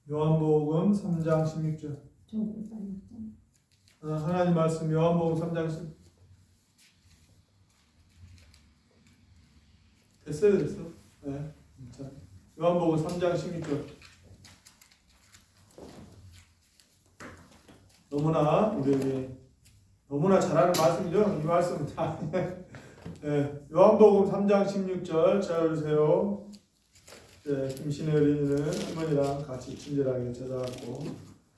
요한복음 3장 16절. 하나님 말씀 요한복음 3장 16절. 됐어. 네. 자, 요한복음 3장 16절. 너무나 우리에게 너무나 잘하는 말씀이죠. 이 말씀 다. 네. 요한복음 3장 16절 찾아주세요. 네, 김신혜 어린이는 할머니랑 같이 친절하게 찾아왔고,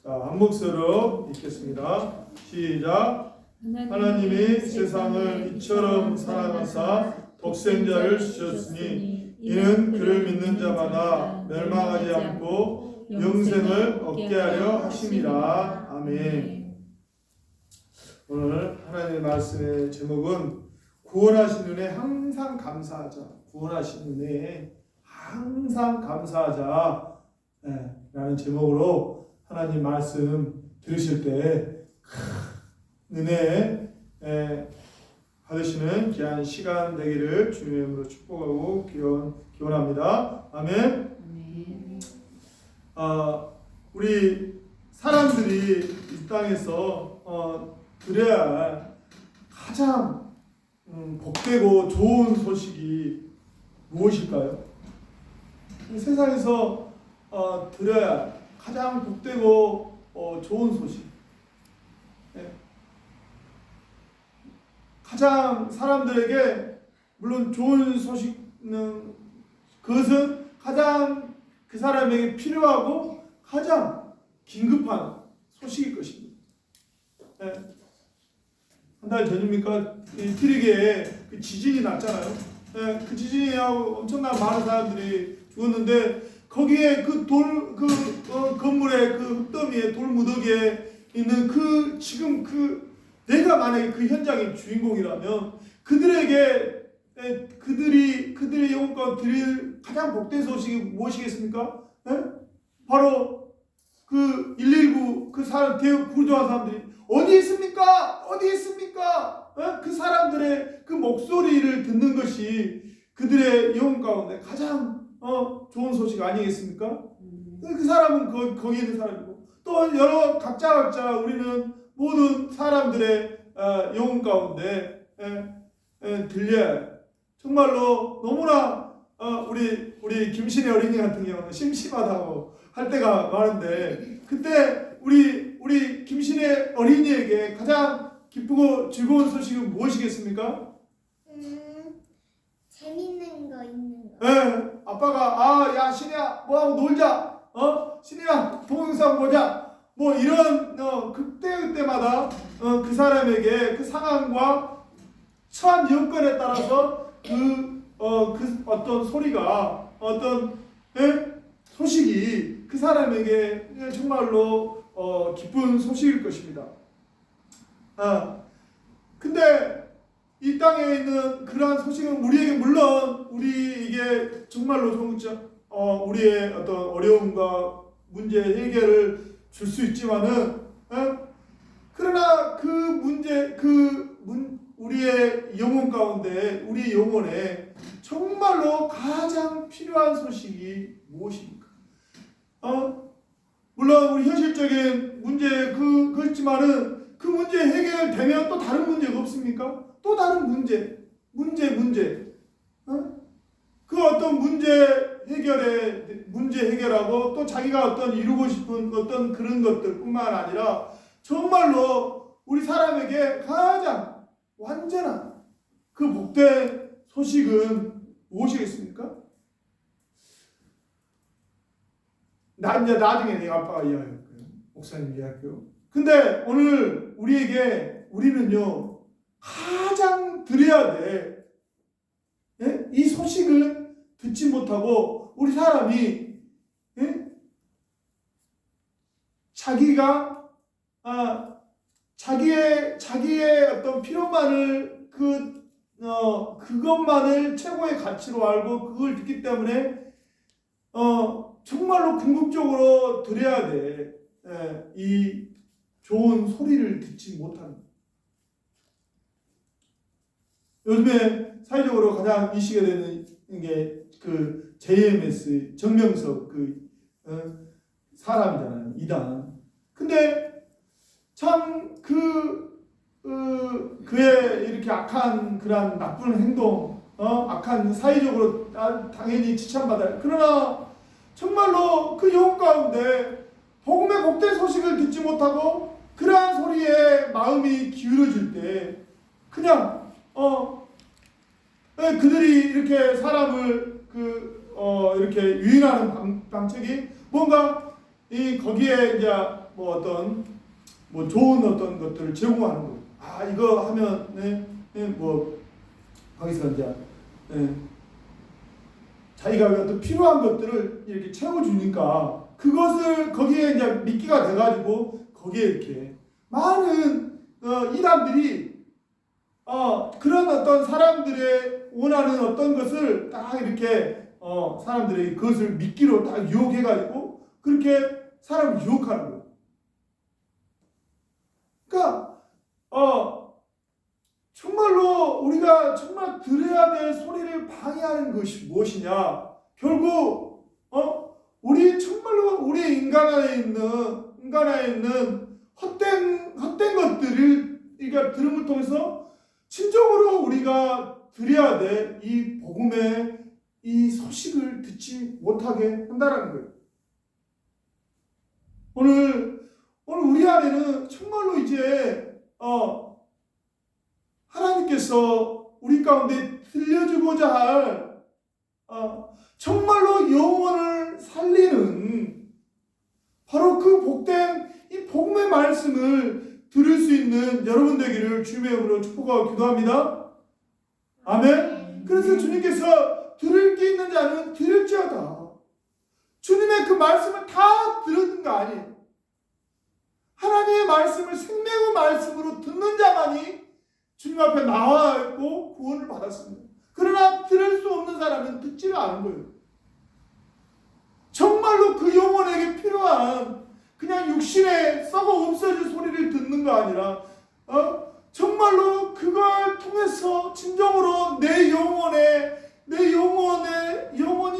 자, 한 목소리로 읽겠습니다. 시작. 하나님이 세상을 이처럼 사랑하사 독생자를 주셨으니 이는 그를 믿는 자마다 멸망하지 않고 영생을 얻게 하려 하심이라. 아멘. 오늘 하나님의 말씀의 제목은 구원하신 은혜 항상 감사하자. 구원하신 은혜에 항상 감사하자. 라는 제목으로 하나님 말씀 들으실 때 은혜 받으시는 귀한 시간 되기를 주님의 이름으로 축복하고 기원합니다. 아멘. 우리 사람들이 이 땅에서 들어야 할 가장 복되고 좋은 소식이 무엇일까요? 세상에서 들어야 할 가장 복되고 좋은 소식, 가장 사람들에게 물론 좋은 소식은 그것은 가장 그 사람에게 필요하고 가장 긴급한 소식일 것입니다. 한 달 전입니까? 트리게에 그 지진이 났잖아요. 그 지진이하고 엄청난 많은 사람들이 죽었는데 거기에 그 건물의 그 흙더미에 돌무더기에 있는 그 지금 내가 만약에 그 현장의 주인공이라면 그들의 영혼과 드릴 가장 복된 소식이 무엇이겠습니까? 바로 그 119 그 사람 구조한 사람들이 어디 있습니까? 그 사람들의 그 목소리를 듣는 것이 그들의 영혼 가운데 가장 좋은 소식 아니겠습니까? 그 사람은 거기에 있는 사람이고 또 여러 각자 우리는 모든 사람들의 영혼 가운데 들려야 정말로 너무나 우리 김신혜 어린이 같은 경우는 심심하다고 할 때가 많은데 그때 우리 김신혜 어린이에게 가장 기쁘고 즐거운 소식은 무엇이겠습니까? 재밌는 거 있는 거. 아빠가 야 신혜야 뭐하고 놀자. 신혜야 동영상 보자. 뭐 이런 그때마다 그 사람에게 그 상황과 처한 여건에 따라서 그 어떤 소리가 어떤 소식이 그 사람에게 정말로 기쁜 소식일 것입니다. 근데 이 땅에 있는 그러한 소식은 우리에게 물론 우리에게 정말로 우리의 어떤 어려움과 문제 해결을 줄 수 있지만은 그러나 그 문제 우리의 영혼 가운데 우리 영혼에 정말로 가장 필요한 소식이 무엇입니까? 물론 우리 현실적인 문제 그렇지만은 그 문제 해결되면 또 다른 문제가 없습니까? 또 다른 문제. 그 어떤 문제 해결하고 또 자기가 어떤 이루고 싶은 어떤 그런 것들뿐만 아니라 정말로 우리 사람에게 가장 완전한 그 복된 소식은 무엇이겠습니까? 이제 나중에 내가 아빠가 이야기할 거예요. 목사님 이야기할게요. 근데 오늘 우리는요 가장 드려야 돼. 이 소식을 듣지 못하고 우리 사람이 자기가 자기의 어떤 필요만을 그것만을 최고의 가치로 알고 그걸 듣기 때문에 정말로 궁극적으로 드려야 돼. 이 좋은 소리를 듣지 못하는. 요즘에 사회적으로 가장 이슈가 되는 게 그 JMS 정명석 사람이잖아요. 이단. 근데 참 그의 이렇게 악한 그런 나쁜 행동, 악한 사회적으로 당연히 지참받아요. 그러나 정말로 그 영혼 가운데 복음의 복된 소식을 듣지 못하고 그러한 소리에 마음이 기울어질 때 그냥 그들이 이렇게 사람을 이렇게 유인하는 방책이 뭔가 거기에 이제 뭐 좋은 어떤 것들을 제공하는 거예요. 아 이거 하면 뭐 거기서 이제 자기가 어떤 필요한 것들을 이렇게 채워주니까 그것을 거기에 이제 미끼가 돼가지고 거기에 이렇게 많은 이단들이 그런 어떤 사람들의 원하는 어떤 것을 딱 이렇게 사람들이 그것을 미끼로 딱 유혹해가지고 그렇게 사람을 유혹하는 거예요. 그러니까 정말로 우리가 정말 들어야 될 소리를 방해하는 것이 무엇이냐? 결국 우리 정말로 우리 인간 안에 있는 헛된 것들을 우리가 들음을 통해서 진정으로 우리가 드려야 될 이 복음의 이 소식을 듣지 못하게 한다는 거예요. 오늘 우리 안에는 정말로 이제 하나님께서 우리 가운데 들려주고자 할 정말로 영혼을 살리는 바로 그 복된 이 복음의 말씀을 들을 수 있는 여러분 되기를 주님의 이름으로 축복하고 기도합니다. 아멘. 그래서 주님께서 들을 게 있는 자는 들을지어다. 주님의 그 말씀을 다 들은 거 아니에요. 하나님의 말씀을 생명의 말씀으로 듣는 자만이 주님 앞에 나와 있고 구원을 받았습니다. 그러나 들을 수 없는 사람은 듣지를 않은 거예요. 정말로 그 영혼에게 필요한 그냥 육신에 썩어 없어질 소리를 듣는 거 아니라 정말로 그걸 통해서 진정으로 내 영혼이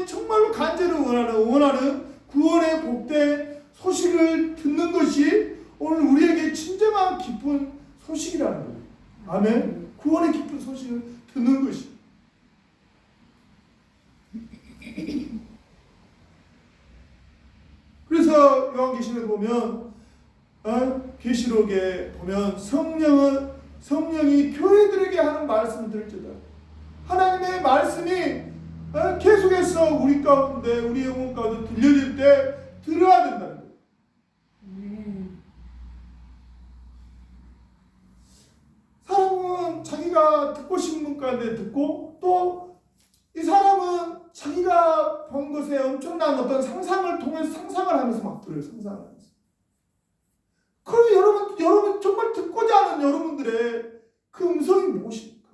정말로 간절히 원하는 구원의 복된 소식을 듣는 것이 오늘 우리에게 진정한 기쁜 소식이라는 거예요. 아멘. 구원의 기쁜 소식을 듣는 것이. 그래서 요한계시록에 보면 계시록에 보면 성령이 교회들에게 하는 말씀을 들을지어다. 하나님의 말씀이 계속해서 우리 가운데 우리 영혼 가운데 들려질 때 들어야 된다는 거예요. 사람은 자기가 듣고 싶은 가운데 듣고 또 이 사람은 자기가 본 것에 엄청난 어떤 상상을 통해서 상상을 하면서 막 들어요. 상상을 하면서. 그럼 여러분 정말 듣고자 하는 여러분들의 그 음성이 무엇입니까?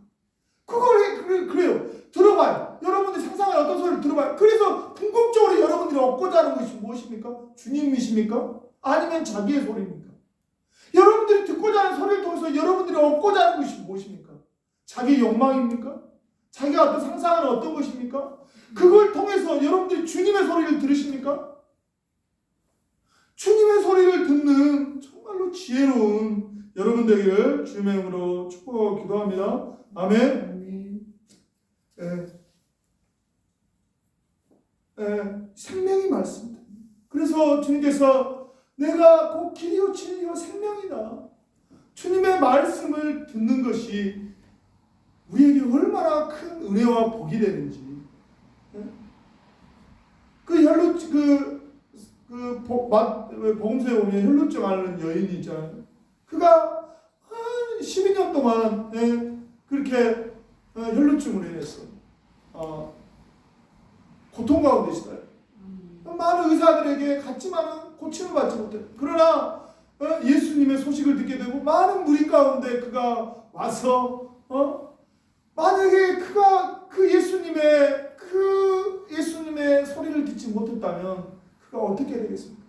그래요. 들어봐요. 여러분들이 상상하는 어떤 소리를 들어봐요. 그래서 궁극적으로 여러분들이 얻고자 하는 것이 무엇입니까? 주님이십니까? 아니면 자기의 소리입니까? 여러분들이 듣고자 하는 소리를 통해서 여러분들이 얻고자 하는 것이 무엇입니까? 자기 욕망입니까? 자기가 어떤 상상하는 어떤 것입니까? 그걸 통해서 여러분들이 주님의 소리를 들으십니까? 주님의 소리를 듣는 정말로 지혜로운 여러분 되기를 주님의 이름으로 축복하고 기도합니다. 아멘. 생명이 말씀입니다. 그래서 주님께서 내가 곧 길이요 진리요 생명이다. 주님의 말씀을 듣는 것이 우리에게 얼마나 큰 은혜와 복이 되는지. 복음서에 보면 혈루증 앓는 여인이 있잖아요. 그가 12년 동안 그렇게 혈루증으로 인해서 고통 가운데 있어요. 많은 의사들에게 갔지만은 고침을 받지 못해요. 그러나 예수님의 소식을 듣게 되고 많은 무리 가운데 그가 와서 만약에 그가 예수님의 소리를 듣지 못했다면 그가 어떻게 되겠습니까?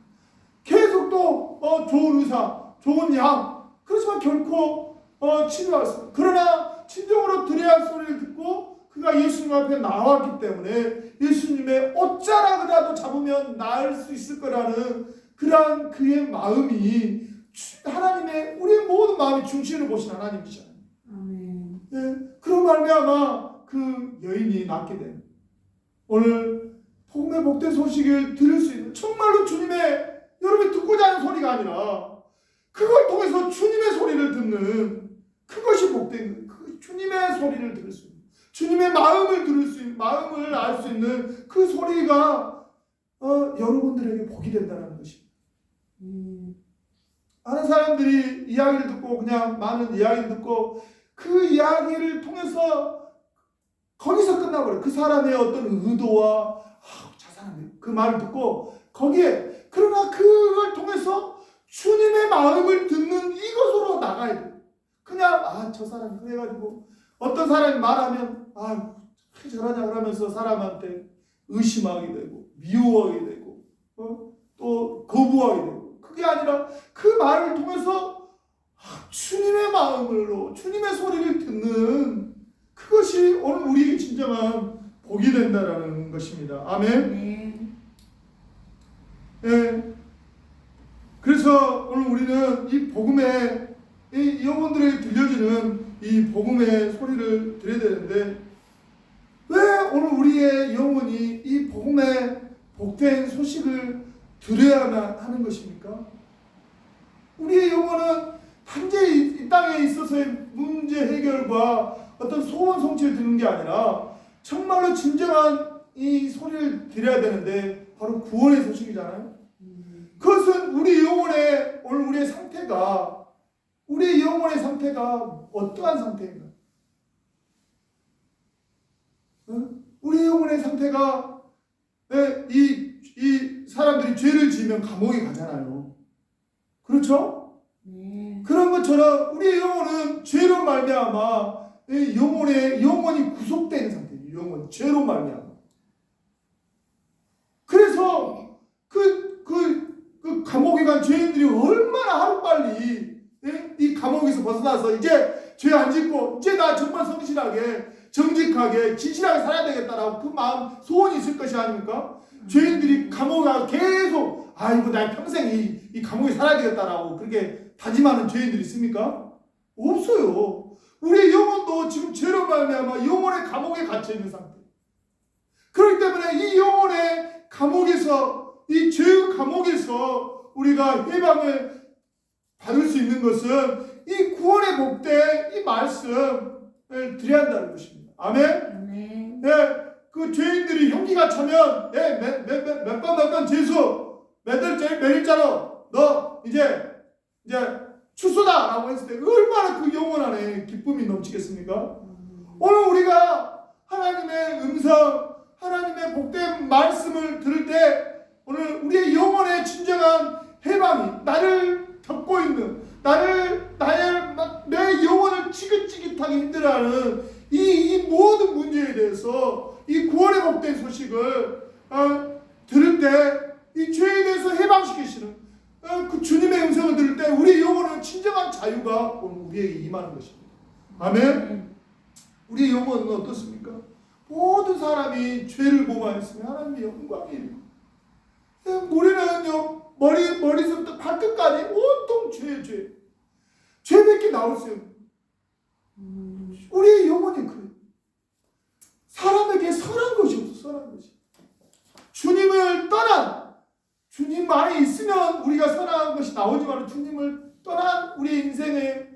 계속 또 좋은 의사, 좋은 약, 그렇지만 결코 치료할 수 없어요. 그러나 진정으로 들어야 할 소리를 듣고 그가 예수님 앞에 나왔기 때문에 예수님의 옷자락이라도 잡으면 나을 수 있을 거라는 그러한 그의 마음이 하나님의 우리의 모든 마음의 중심을 보신 하나님이잖아요. 아멘. 예, 그런 말미암아 그 여인이 낳게 된 오늘 복음의 복된 소식을 들을 수 있는 정말로 주님의 여러분이 듣고자 하는 소리가 아니라 그걸 통해서 주님의 소리를 듣는 그것이 복된 그 주님의 소리를 들을 수 있는 주님의 마음을 들을 수 있는 마음을 알 수 있는 그 소리가 여러분들에게 복이 된다는 것입니다. 많은 사람들이 이야기를 듣고 그냥 많은 이야기를 듣고 그 이야기를 통해서 거기서 끝나버려요. 그 사람의 어떤 의도와 저 사람이 그 말을 듣고 거기에 그러나 그걸 통해서 주님의 마음을 듣는 이것으로 나가야 돼요. 그냥 저 사람이 그래가지고 어떤 사람이 말하면 왜 저러냐 그러면서 사람한테 의심하게 되고 미워하게 되고 또 거부하게 되고 그게 아니라 그 말을 통해서 주님의 마음으로 주님의 소리를 듣는 그것이 오늘 우리에게 진정한 복이 된다라는 것입니다. 아멘. 네. 그래서 오늘 우리는 이 복음의 이 영혼들에게 들려지는 이 복음의 소리를 들어야 되는데 왜 오늘 우리의 영혼이 이 복음의 복된 소식을 들어야만 하는 것입니까? 우리의 영혼은 단지 이 땅에 있어서의 문제 해결과 어떤 소원 성취를 듣는 게 아니라 정말로 진정한 이 소리를 들어야 되는데 바로 구원의 소식이잖아요. 그것은 우리 영혼의 오늘 우리의 상태가 어떠한 상태인가? 우리 영혼의 상태가 이 사람들이 죄를 지으면 감옥에 가잖아요. 그렇죠? 그런 것처럼 우리의 영혼은 죄로 말미암아 영혼이 구속된 상태예요. 영혼 죄로 말미암아. 그래서 그 감옥에 간 죄인들이 얼마나 하루빨리 이 감옥에서 벗어나서 이제 죄 안 짓고 이제 나 정말 성실하게 정직하게 진실하게 살아야 되겠다라고 그 마음 소원이 있을 것이 아닙니까? 죄인들이 감옥에 가서 계속 나 평생 이 감옥에 살아야 되겠다라고 그렇게 다짐하는 죄인들이 있습니까? 없어요. 우리의 영혼도 지금 죄로 말미암아 영혼의 감옥에 갇혀 있는 상태. 그렇기 때문에 이 영혼의 감옥에서 이 죄의 감옥에서 우리가 해방을 받을 수 있는 것은 이 구원의 복된 이 말씀을 드려야 한다는 것입니다. 아멘. 네, 그 죄인들이 형기가 차면 몇 번 죄수 몇 일자로 너 이제 출소다라고 했을 때 얼마나 그 영혼 안에 기쁨이 넘치겠습니까? 오늘 우리가 하나님의 음성, 하나님의 복된 말씀을 들을 때 오늘 우리의 영혼의 진정한 해방이 나를 덮고 있는 내 영혼을 지긋지긋하게 힘들어하는 이 모든 문제에 대해서 이 구원의 복된 소식을 들을 때 이 죄에 대해서 해방시키시는 그 주님의 음성을 들을 때 우리 영혼은 진정한 자유가 오늘 우리에게 임하는 것입니다. 아멘. 우리의 영혼은 어떻습니까? 모든 사람이 죄를 범하였으면 하나님의 영광이에요. 우리는요 머리부터 발끝까지 온통 죄밖에 나올 수 없는 우리의 영혼이 그래요. 사람에게 선한 것이 없어. 선한 것이 주님을 떠난 주님 안에 있으면 우리가 선한 것이 나오지만 주님을 떠난 우리 인생의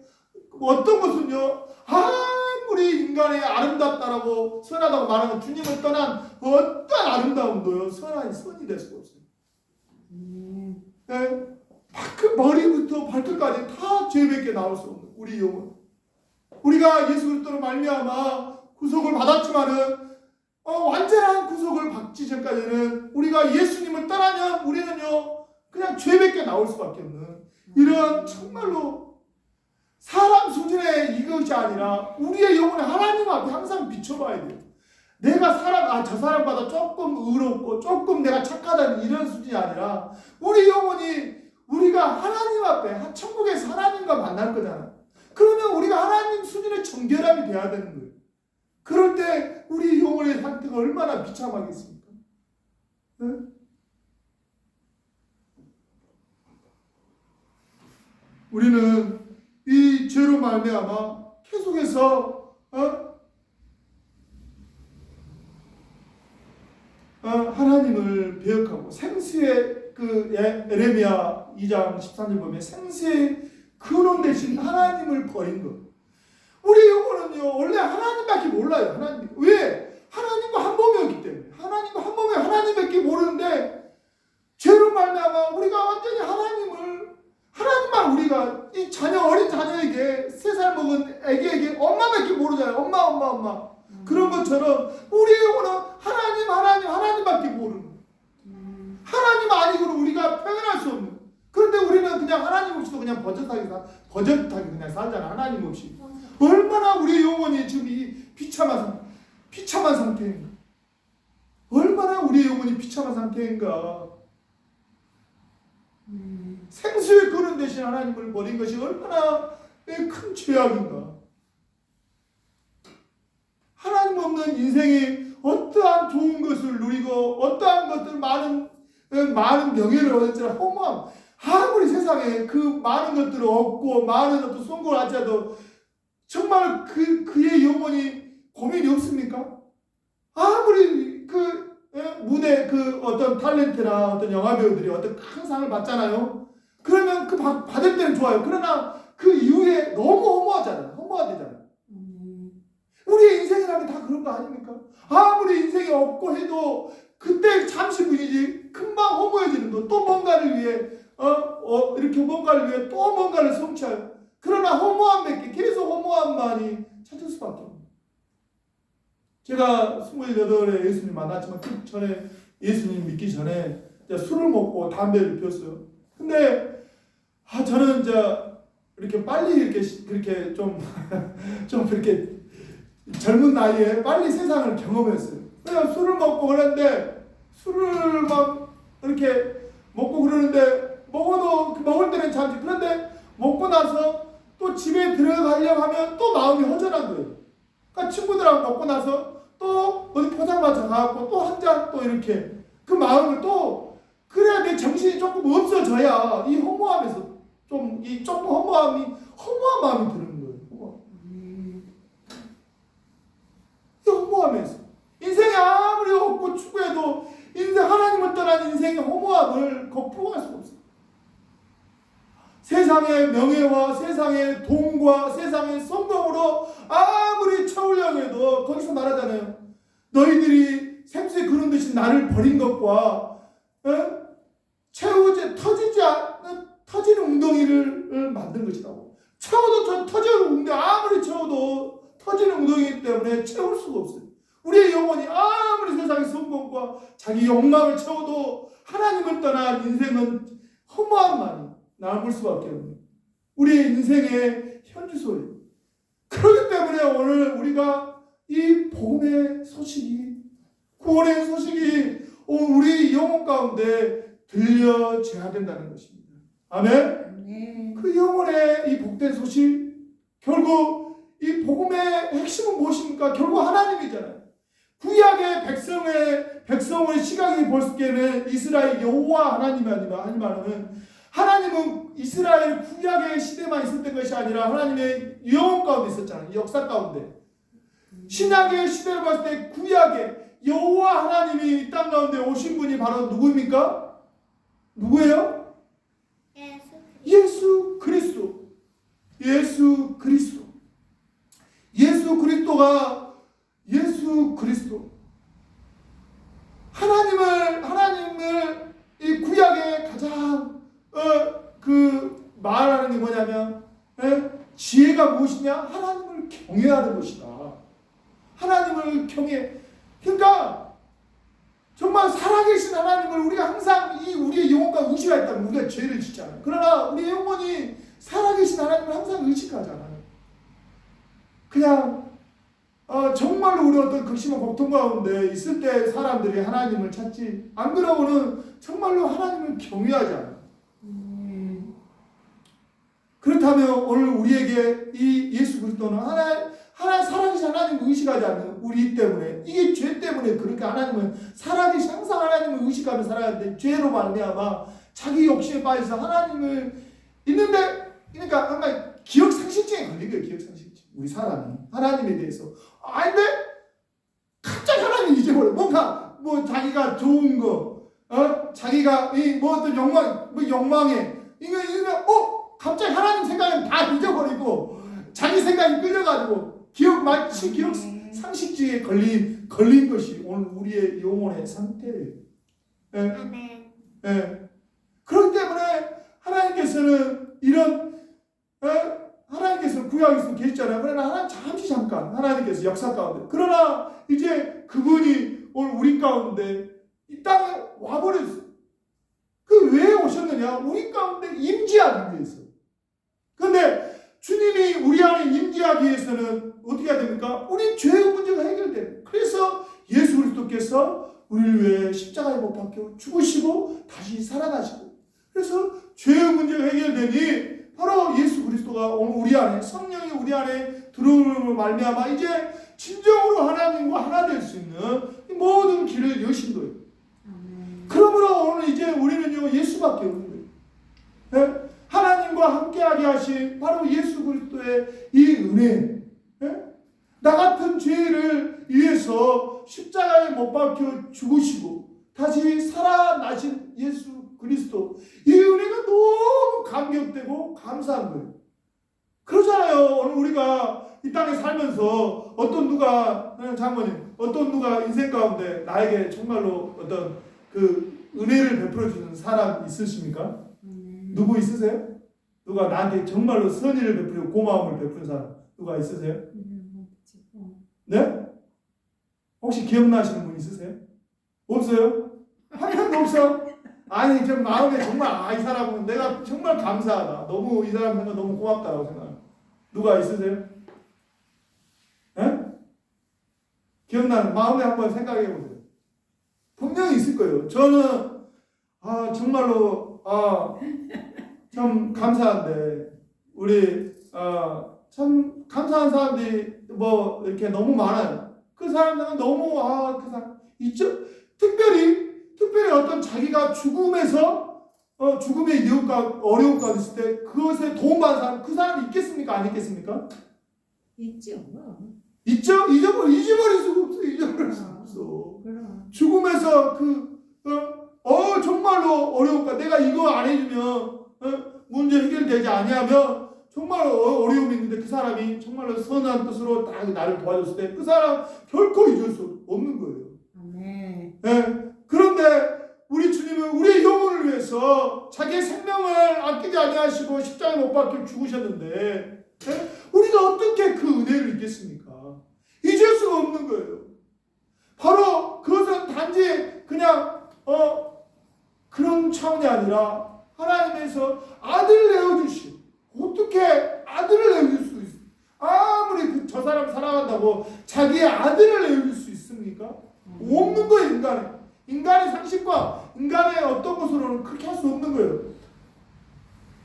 어떤 것은요 아무리 인간의 아름답다라고 선하다고 말하는 주님을 떠난 어떤 아름다움도요 선이 될 수가 없어요. 네, 머리부터 발끝까지 다 죄밖에 나올 수 없는 우리 영혼. 우리가 예수 그리스도로 말미암아 구속을 받았지만은 완전한 구속을 받기 전까지는 우리가 예수님을 떠나면 우리는요 그냥 죄밖에 나올 수밖에 없는 이런 정말로 사람 수준의 이것이 아니라 우리의 영혼을 하나님 앞에 항상 비춰봐야 돼요. 내가 저 사람보다 조금 의롭고 조금 내가 착하다는 이런 수준이 아니라 우리 영혼이 우리가 하나님 앞에 천국에서 하나님과 만날 거잖아요. 그러면 우리가 하나님 수준의 정결함이 돼야 되는 거예요. 그럴 때 우리 영혼의 상태가 얼마나 비참하겠습니까? 네? 우리는 이 죄로 말미암아 계속해서 하나님을 배역하고 생수의 그 에레미야 2장 13절 보면 생수의 근원 대신 하나님을 버린 것. 우리 영혼은요 원래 하나님밖에 몰라요. 하나님. 왜? 하나님과 한 몸이었기 때문에. 하나님과 한 몸에 하나님밖에 모르는데 죄로 말미암아 우리가 완전히 하나님만 우리가 이 어린 자녀에게 3살 먹은 애기에게 엄마밖에 모르잖아요. 엄마. 그런 것처럼 우리 영혼은 하나님밖에 모르는 거예요. 하나님 아니고는 우리가 표현할 수 없는. 그런데 우리는 그냥 하나님 없이도 그냥 버젓하게 그냥 살잖아. 하나님 없이. 얼마나 우리 영혼이 지금 이 비참한 상태인가. 얼마나 우리 영혼이 비참한 상태인가. 생수의 근원 대신 하나님을 버린 것이 얼마나 큰 죄악인가. 하나님 없는 인생이 어떠한 좋은 것을 누리고 어떠한 것들 많은 명예를 얻었지만 허무함. 아무리 세상에 그 많은 것들을 얻고 많은 어떤 성공을 하자도 정말 그의 영혼이 고민이 없습니까? 아무리 무대 어떤 탤런트나 어떤 영화배우들이 어떤 큰 상을 받잖아요. 그러면 받을 때는 좋아요. 그러나 그 이후에 너무 허무하대잖아요. 우리의 인생이라면 다 그런 거 아닙니까? 아무리 인생이 없고 해도 그때 잠시뿐이지 금방 허무해지는 거. 또 뭔가를 위해 이렇게 뭔가를 위해 또 뭔가를 성취하여. 그러나 허무함밖에 계속 허무함만이 찾을 수밖에 없는. 제가 28에 예수님 만났지만 그 전에 예수님 믿기 전에 술을 먹고 담배를 피웠어요. 근데 저는 이렇게 빨리 그렇게 좀 이렇게 젊은 나이에 빨리 세상을 경험했어요. 그냥 술을 먹고 그러는데 술을 막 이렇게 먹고 그러는데 먹을 때는 참지. 그런데 먹고 나서 또 집에 들어가려고 하면 또 마음이 허전한 거예요. 그러니까 친구들하고 먹고 나서 또 어디 포장마차 가갖고 또 한 잔 또 이렇게 그 마음을 또 그래야 내 정신이 조금 없어져야 이 허무함에서 조금 허무한 마음이 드는 거예요. 이 허무함에서 인생이 아무리 없고 추구해도 하나님을 떠난 인생의 허무함을 극복할 수가 없어요. 세상의 명예와 세상의 돈과 세상의 성공으로 아무리 채우려고 해도 거기서 말하잖아요. 너희들이 생수의 그런 듯이 나를 버린 것과 터지지 않는 터지는 웅덩이를 만든 것이라고. 채워도 터지는 웅덩이 아무리 채워도 터지는 웅덩이이기 때문에 채울 수가 없어요. 우리의 영혼이 아무리 세상의 성공과 자기 욕망을 채워도 하나님을 떠난 인생은 허무함만이 남을 수밖에 없는 우리의 인생의 현주소예요. 그렇기 때문에 오늘 우리가 이 복음의 소식이 구원의 소식이 우리 영혼 가운데 들려져야 된다는 것입니다. 아멘. 그 영혼의 이 복된 소식 결국 이 복음의 핵심은 무엇입니까? 결국 하나님이잖아요. 구약의 백성의 시각이 볼 때는 이스라엘 여호와 하나님이 아니면 하나님은 이스라엘 구약의 시대만 있었던 것이 아니라 하나님의 영혼 가운데 있었잖아요. 역사 가운데. 신약의 시대를 봤을 때 구약의 여호와 하나님이 이 땅 가운데 오신 분이 바로 누구입니까? 누구예요? 예수 그리스도. 예수 그리스도. 하나님을 이 구약의 가장 말하는 게 뭐냐면 지혜가 무엇이냐? 하나님을 경외하는 것이다. 하나님을 경외. 그러니까 정말 살아계신 하나님을 우리가 항상 우리의 영혼과 의식했다면 우리가 죄를 짓잖아요. 그러나 우리의 영혼이 살아계신 하나님을 항상 의식하잖아요. 그냥 정말로 우리 어떤 극심한 고통 가운데 있을 때 사람들이 하나님을 찾지, 안 그러고는 정말로 하나님을 경외하지 않아요. 그렇다면 오늘 우리에게 이 예수 그리스도는 살아계신 하나님을 의식하지 않는 우리 때문에, 이게 죄 때문에 그렇게 하나님을 살아계신 항상 하나님을 의식하며 살아야 되는데, 죄로 말미암아 자기 욕심에 빠져서 하나님을 있는데 그러니까 한번 기억 상실증에 걸린 거예요. 기억 상실증. 우리 사람이 하나님에 대해서 근데 갑자기 하나님 잊어버려. 뭔가 뭐 자기가 좋은 거, 자기가 뭐 어떤 욕망에 이거 갑자기 하나님 생각은 다 잊어버리고 자기 생각이 끌려가지고 마치 기억 상실증에 걸린 것이 오늘 우리의 영혼의 상태예요. 예. 아멘. 예. 그렇기 때문에 하나님께서는 하나님께서 구약에서 계시잖아요. 그러나 하나님 잠깐 하나님께서 역사 가운데. 그러나 이제 그분이 오늘 우리 가운데 이 땅에 와버렸어요. 그 왜 오셨느냐? 우리 가운데 임재하기 위해서. 그런데 주님이 우리 안에 임재하기 위해서는 어떻게 해야 됩니까? 우리 죄의 문제가 해결돼요. 그래서 예수 그리스도께서 우리를 위해 십자가에 못 박혀 죽으시고 다시 살아나시고, 그래서 죄의 문제가 해결되니 바로 예수 그리스도가 오늘 우리 안에, 성령이 우리 안에 들어오므로 말미암아 이제 진정으로 하나님과 하나 될 수 있는 이 모든 길을 여신 거예요. 그러므로 오늘 이제 우리는요 예수밖에 없는 거예요. 네? 하나님과 함께하게 하신 바로 예수 그리스도의 이 은혜, 네? 나 같은 죄를 위해서 십자가에 못 박혀 죽으시고 다시 살아나신 예수 그리스도, 이 은혜가 너무 감격되고 감사한 거예요. 그러잖아요. 오늘 우리가 이 땅에 살면서 어떤 누가 인생 가운데 나에게 정말로 어떤 그 은혜를 베풀어주는 사람 있으십니까? 누구 있으세요? 누가 나한테 정말로 선의를 베풀고 고마움을 베푸는 사람 누가 있으세요? 네? 혹시 기억나시는 분 있으세요? 없어요? 한 명도 없어? 아니 저 마음에 정말 이 사람은 내가 정말 감사하다, 너무 이 사람 생각 너무 고맙다고 생각해요. 누가 있으세요? 네? 기억나는 마음에 한번 생각해 보세요. 분명히 있을 거예요. 저는 정말로 참 감사한데 우리 참 감사한 사람들이 뭐 이렇게 너무 많아요. 그 사람들은 너무 그 사람 있죠. 특별히 어떤 자기가 죽음에서 죽음의 유혹과 어려움 가운데 있을 때 그것에 도움받은 사람, 그 사람이 있겠습니까? 안 있겠습니까? 있죠. 있죠? 잊어버릴 수가 없어. 잊어버릴 수가 없어. 죽음에서 정말로 어려울까? 내가 이거 안 해주면 문제 해결되지 아니하면 정말 어려움이 있는데 그 사람이 정말로 선한 뜻으로 딱 나를 도와줬을 때 그 사람 결코 잊을 수 없는 거예요. 네. 네. 그런데 우리 주님은 우리의 영혼을 위해서 자기의 생명을 아끼지 아니하시고 십자가에 못 박혀 죽으셨는데, 네? 우리가 어떻게 그 은혜를 잊겠습니까? 잊을 수가 없는 거예요. 바로 그것은 단지 그냥 그런 차원이 아니라 하나님에서 아들을 내어주시오. 어떻게 아들을 내어줄 수 있어? 아무리 저 사람 사랑한다고 자기의 아들을 내어줄 수 있습니까? 없는 거예요. 인간의 상식과 인간의 어떤 것으로는 그렇게 할 수 없는 거예요.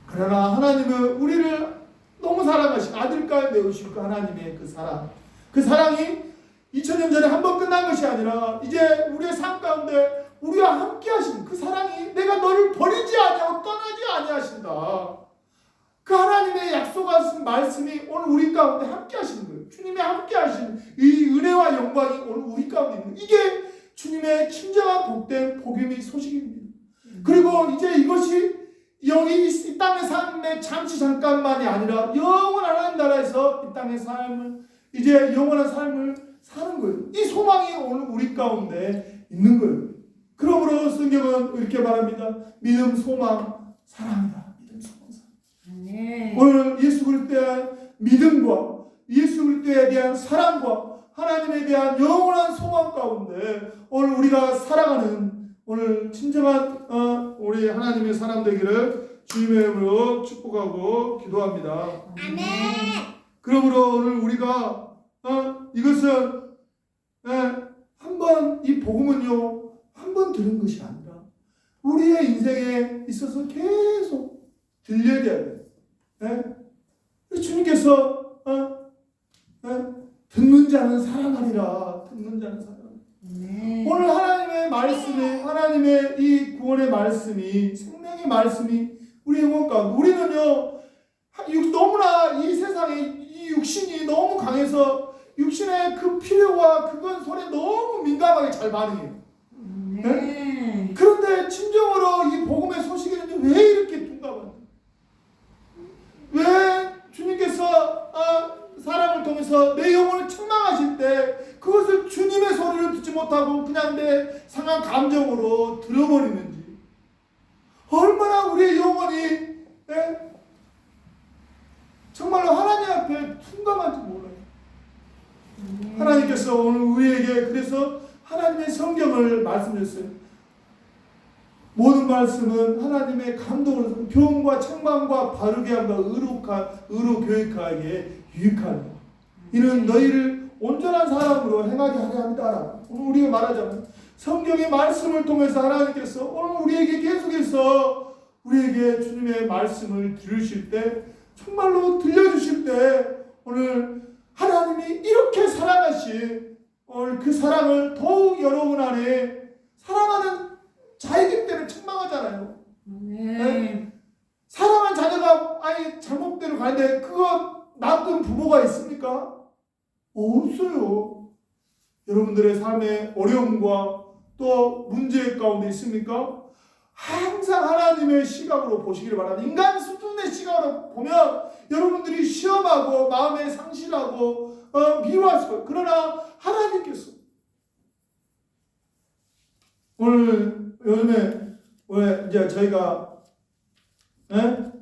그러나 하나님은 우리를 너무 사랑하신 아들까지 내어주신 그 하나님의 그 사랑이 2000년 전에 한 번 끝난 것이 아니라 이제 우리의 삶 가운데 우리와 함께 하신 그 사랑이, 내가 너를 버리지 아니하고 떠나지 아니하신다, 그 하나님의 약속하신 말씀이 오늘 우리 가운데 함께 하시는 거예요. 주님이 함께 하신 이 은혜와 영광이 오늘 우리 가운데 있는, 이게 주님의 친절한 복된 복음의 소식입니다. 그리고 이제 이것이 여기 이 땅의 삶의 잠시 잠깐만이 아니라 영원한 하나님 나라에서 이 땅의 삶을, 이제 영원한 삶을 사는 거예요. 이 소망이 오늘 우리 가운데 있는 거예요. 그러므로 성경은 이렇게 말합니다. 믿음, 소망, 사랑이다. 믿음, 소망, 사랑. 네. 오늘 예수 그리스도에 대한 믿음과 예수 그리스도에 대한 사랑과 하나님에 대한 영원한 소망 가운데 오늘 우리가 살아가는 오늘 진정한 우리 하나님의 사람 되기를 주님의 이름으로 축복하고 기도합니다. 아멘. 그러므로 오늘 우리가 이것은 한번 이 복음은요 한 번 들은 것이 아니라 우리의 인생에 있어서 계속 들려야 돼요. 주님께서 듣는 자는 살아나리라. 듣는 자는 살아나리라. 네. 오늘 하나님의 말씀이, 하나님의 이 구원의 말씀이, 생명의 말씀이 우리 영혼 가운데, 우리는요 너무나 이 세상에 이 육신이 너무 강해서 육신의 그 필요와 그건 손에 너무 민감하게 잘 반응해요. 네. 그런데 진정으로 이 복음의 소식에는 왜 이렇게 둔감한지, 왜 주님께서 사람을 통해서 내 영혼을 책망하실 때 그것을 주님의 소리를 듣지 못하고 그냥 내 상한 감정으로 들어버리는지, 얼마나 우리의 영혼이 정말로 하나님 앞에 둔감한지 몰라요. 하나님께서 오늘 우리에게 그래서 하나님의 성경을 말씀하셨어요. 모든 말씀은 하나님의 감동으로 교훈과 책망과 바르게 함과 의로 교육하기에 유익하니 이는 너희를 온전한 사람으로 행하게 하려 합니다. 오늘 우리가 말하자면 성경의 말씀을 통해서 하나님께서 오늘 우리에게 계속해서 우리에게 주님의 말씀을 들으실 때, 정말로 들려주실 때 오늘 하나님이 이렇게 사랑하신 오늘 그 사랑을 더욱 여러분 안에 사랑하는 자이기 때문에 책망하잖아요. 네. 사랑한 자녀가 잘못대로 가는데 그거 놔둔 부모가 있습니까? 없어요. 여러분들의 삶의 어려움과 또 문제 가운데 있습니까? 항상 하나님의 시각으로 보시기를 바랍니다. 인간 수준의 시각으로 보면 여러분들이 시험하고 마음에 상실하고 미워하실 거예요. 그러나 하나님께서 오늘 요즘에 왜 이제 저희가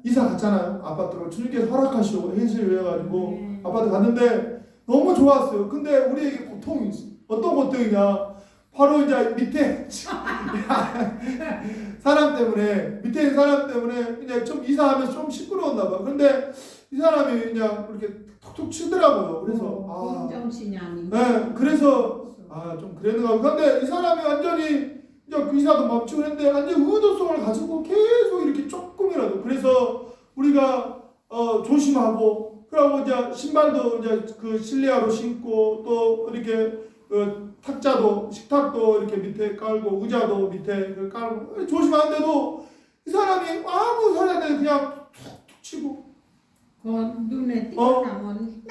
이사 갔잖아요. 아파트로 주님께서 허락하시고 해주시려 해가지고 아파트 갔는데 너무 좋았어요. 근데 우리에게 고통이 있어요. 어떤 고통이냐? 바로 이제 밑에 사람 때문에, 밑에 있는 사람 때문에 그냥 좀 이사하면서 좀 시끄러웠나 봐. 근데 이 사람이 그냥 이렇게 툭툭 치더라고요. 그래서 정신이 아니고. 네, 그래서 좀 그랬는가. 근데 이 사람이 완전히 이제 그 이사도 멈추고 했는데 완전 의도성을 가지고 계속 이렇게 조금이라도, 그래서 우리가 조심하고, 그러고 이제 신발도 이제 그 실내화로 신고 또 이렇게 탁자도 식탁도 이렇게 밑에 깔고 의자도 밑에 깔고 조심하는데도 이 사람이 아무 소리 안 내고 그냥 툭툭 치고 그 눈에 띄어나면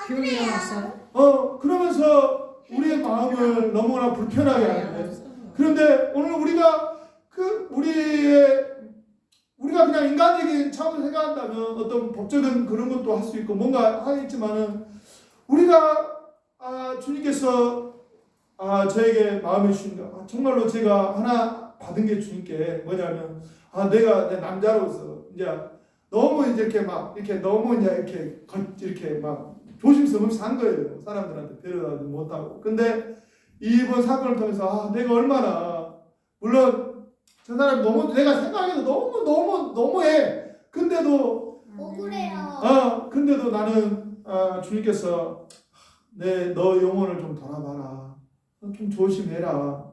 기운이 와서. 그러면서 우리의 마음을 너무나 불편하게 하는데, 그런데 오늘 우리가 우리가 그냥 인간적인 차원을 생각한다면 어떤 법적인 그런 것도 할 수 있고 뭔가 하겠지만은, 우리가 주님께서 저에게 마음을 주신다. 정말로 제가 하나 받은 게 주님께 뭐냐면, 내가 내 남자로서 이제 너무 이제 이렇게 막 이렇게 너무 이제 이렇게 막 조심스러움 없이 산 거예요. 사람들한테 배려하지 못하고. 근데 이번 사건을 통해서 내가 얼마나, 물론 저 사람이 너무 내가 생각해도 너무해. 근데도 억울해요. 근데도 나는 주님께서 너 영혼을 좀 돌아봐라. 좀 조심해라.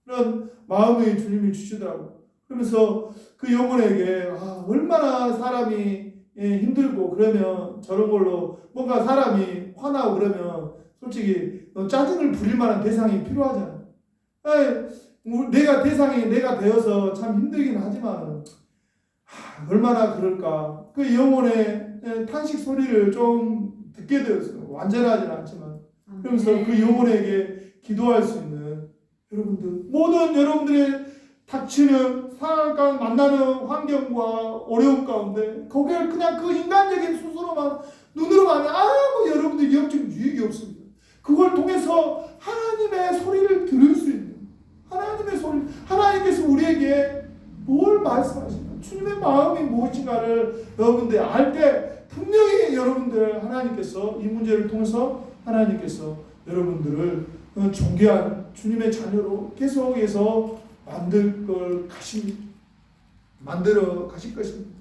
그런 마음을 주님이 주시더라고. 그러면서 그 영혼에게 얼마나 사람이 힘들고 그러면 저런 걸로 뭔가 사람이 화나고 그러면 솔직히 짜증을 부릴 만한 대상이 필요하잖아. 내가 되어서 참 힘들긴 하지만 얼마나 그럴까. 그 영혼의 탄식 소리를 좀 듣게 되었어요. 완전하지는 않지만. 그러면서 그 영혼에게 기도할 수 있는 여러분들, 모든 여러분들의 닥치는 상황과 만나는 환경과 어려움 가운데 거기에 그냥 그 인간적인 수수로만 눈으로만 아무 여러분들 영적 유익이 없습니다. 그걸 통해서 하나님의 소리를 들을 수 있는 하나님의 소리, 하나님께서 우리에게 뭘 말씀하시나, 주님의 마음이 무엇인가를 여러분들이 알 때 분명히 여러분들 하나님께서 이 문제를 통해서 하나님께서 여러분들을 존귀한 주님의 자녀로 계속해서 만들어 가실 것입니다.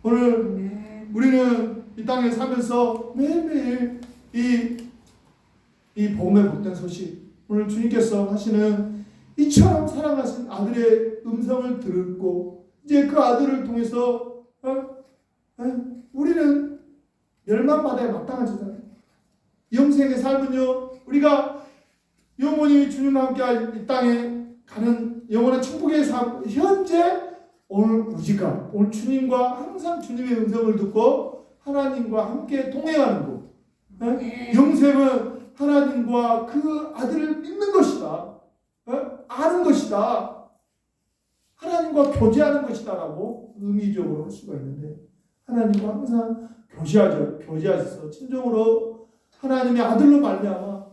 오늘 우리는 이 땅에 살면서 매일매일 이 복음의 복된 소식, 오늘 주님께서 하시는 이처럼 사랑하신 아들의 음성을 듣고 이제 그 아들을 통해서 우리는 멸망받아야 마땅하잖아요. 영생의 삶은요, 우리가 영원히 주님과 함께 이 땅에 가는 영원한 천국의 삶, 현재 오늘 우리가 오늘 주님과 항상 주님의 음성을 듣고 하나님과 함께 동행하는 것. 네. 영생은 하나님과 그 아들을 믿는 것이다. 아는 것이다. 하나님과 교제하는 것이다라고 의미적으로 할 수가 있는데 하나님과 항상 교제하셔서 진정으로 하나님의 아들로 말미암아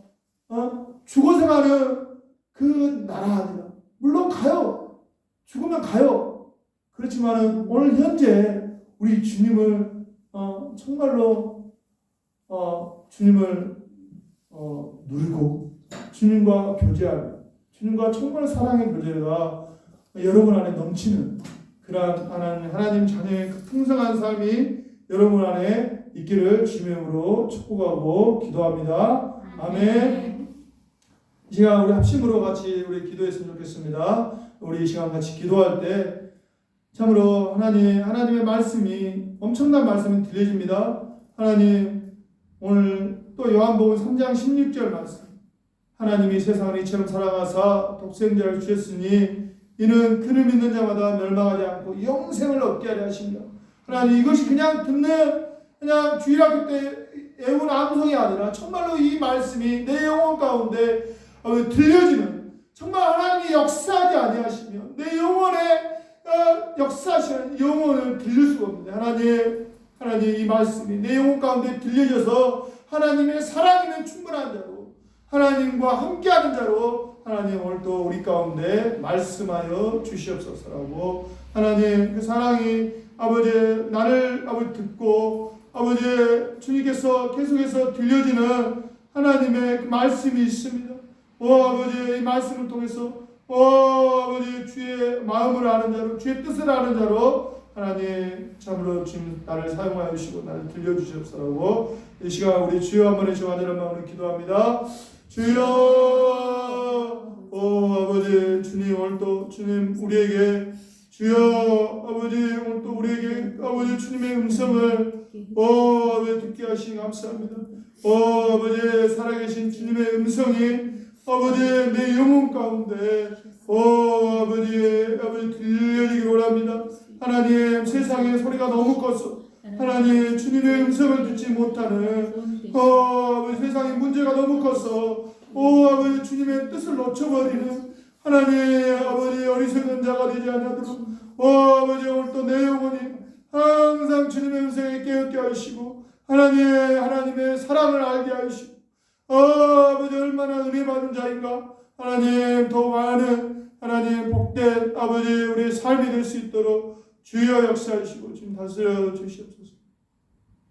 죽어서 가는 그 나라 아니라 물론 가요. 죽으면 가요. 그렇지만은 오늘 현재 우리 주님을 정말로 주님을 누리고 주님과 교제하며 주님과 정말 사랑의 교제가 여러분 안에 넘치는 그러한 하나님 자녀의 그 풍성한 삶이 여러분 안에 있기를 주님의 이름으로 축복하고 기도합니다. 아멘. 이 시간 우리 합심으로 같이 우리 기도했으면 좋겠습니다. 우리 이 시간 같이 기도할 때 참으로 하나님의 말씀이 엄청난 말씀이 들려집니다. 하나님 오늘 또 요한복음 3장 16절 말씀 하나님이 세상을 이처럼 사랑하사 독생자를 주셨으니 이는 그를 믿는 자마다 멸망하지 않고 영생을 얻게 하려 하십니다. 하나님 이것이 그냥 듣는 그냥 주일학교 때 애운 암송이 아니라 정말로 이 말씀이 내 영혼 가운데 들려지는 정말 하나님이 역사하지 아니하시며 내 영혼에 역사하시는 영혼을 들릴 수가 없는데 하나님 이 말씀이 내 영혼 가운데 들려져서 하나님의 사랑이면 충분한 자로 하나님과 함께하는 자로 하나님 오늘도 우리 가운데 말씀하여 주시옵소서라고 하나님 그 사랑이 아버지 나를 듣고 아버지 주님께서 계속해서 들려지는 하나님의 그 말씀이 있습니다. 아버지 이 말씀을 통해서 아버지 주의 마음을 아는 자로 주의 뜻을 아는 자로 하나님 참으로 지금 나를 사용하여 주시고 나를 들려주시옵소서라고 이 시간 우리 주여 한번 해주시고 하나님 마음으로 기도합니다. 주여 아버지 주님 오늘도 주님 우리에게 주여 아버지 오늘도 우리에게 아버지 주님의 음성을 아버지 듣게 하시니 감사합니다. 아버지 살아계신 주님의 음성이 아버지 내 영혼 가운데 아버지 들려지기 원합니다. 하나님 세상의 소리가 너무 커서 하나님 주님의 음성을 듣지 못하는 아버지 세상의 문제가 너무 커서 아버지 주님의 뜻을 놓쳐버리는 하나님 아버지 어리석은 자가 되지 않도록 아버지 오늘 또 내 영혼이 항상 주님의 음성에 깨닫게 하시고 하나님의 사랑을 알게 하시고 아버지 얼마나 은혜 받은 자인가 하나님 더 많은 하나님 복된 아버지 우리의 삶이 될 수 있도록 주여 역사하시고 지금 다스려 주시옵소서.